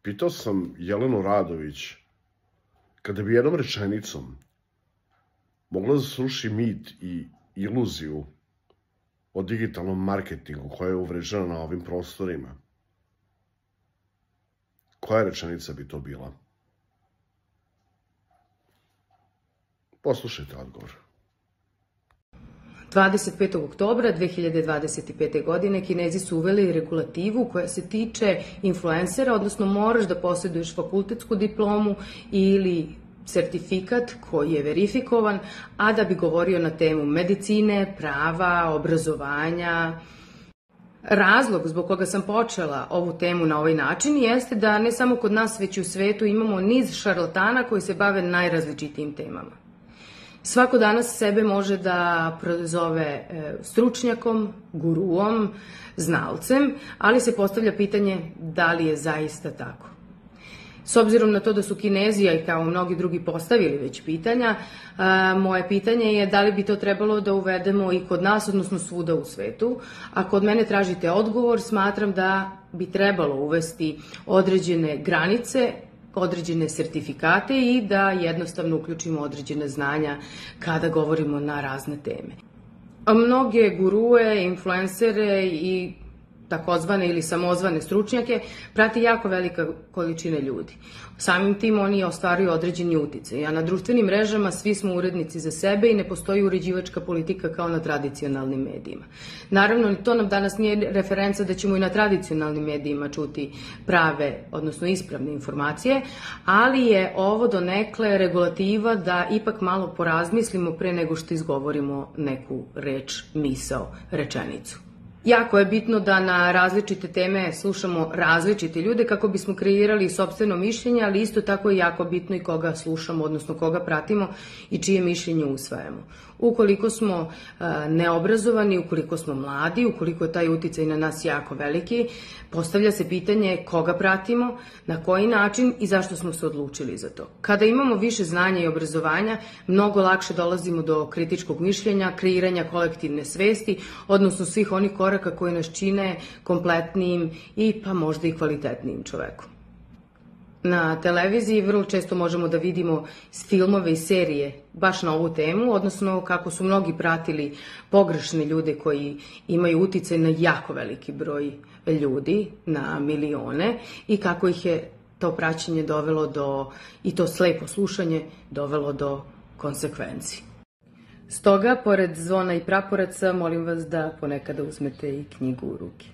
Pitao sam Jelenu Radović kada bi jednom rečenicom mogla da sruši mit i iluziju o digitalnom marketingu koja je uvrežena na ovim prostorima. Koja rečenica bi to bila? Poslušajte odgovor. 25. oktobra 2025. godine Kinezi su uveli regulativu koja se tiče influencera, odnosno moraš da posjeduješ fakultetsku diplomu ili sertifikat koji je verifikovan, a da bi govorio na temu medicine, prava, obrazovanja. Razlog zbog koga sam počela ovu temu na ovaj način jeste da ne samo kod nas, već i u svetu imamo niz šarlatana koji se bave najrazličitijim temama. Svako danas sebe može da prozove stručnjakom, guruom, znalcem, ali se postavlja pitanje da li je zaista tako. S obzirom na to da su Kinezi, a i kao mnogi drugi, postavili već pitanja, moje pitanje je da li bi to trebalo da uvedemo i kod nas, odnosno svuda u svetu. Ako od mene tražite odgovor, smatram da bi trebalo uvesti određene granice, određene sertifikate i da jednostavno uključimo određene znanja kada govorimo na razne teme. Mnoge gurue, influencere i takozvane ili samozvane stručnjake prati jako velika količina ljudi. Samim tim oni ostvaruju određeni uticaj, a na društvenim mrežama svi smo urednici za sebe i ne postoji uređivačka politika kao na tradicionalnim medijima. Naravno, to nam danas nije referenca da ćemo i na tradicionalnim medijima čuti prave, odnosno ispravne informacije, ali je ovo donekle regulativa da ipak malo porazmislimo pre nego što izgovorimo neku reč, misao, rečenicu. Jako je bitno da na različite teme slušamo različite ljude kako bismo kreirali sopstveno mišljenje, ali isto tako je jako bitno i koga slušamo, odnosno koga pratimo i čije mišljenje usvajamo. Ukoliko smo neobrazovani, ukoliko smo mladi, ukoliko je taj uticaj na nas jako veliki, postavlja se pitanje koga pratimo, na koji način i zašto smo se odlučili za to. Kada imamo više znanja i obrazovanja, mnogo lakše dolazimo do kritičkog mišljenja, kreiranja kolektivne svesti, odnosno svih onih koraka koji nas čine kompletnijim i pa možda i kvalitetnijim čovekom. Na televiziji vrlo često možemo da vidimo filmove i serije baš na ovu temu, odnosno kako su mnogi pratili pogrešne ljude koji imaju uticaj na jako veliki broj ljudi, na milione, i kako ih je to praćenje dovelo do, i to slepo slušanje, dovelo do konsekvenci. Stoga, pored zvona i praporaca, molim vas da ponekada uzmete i knjigu u ruke.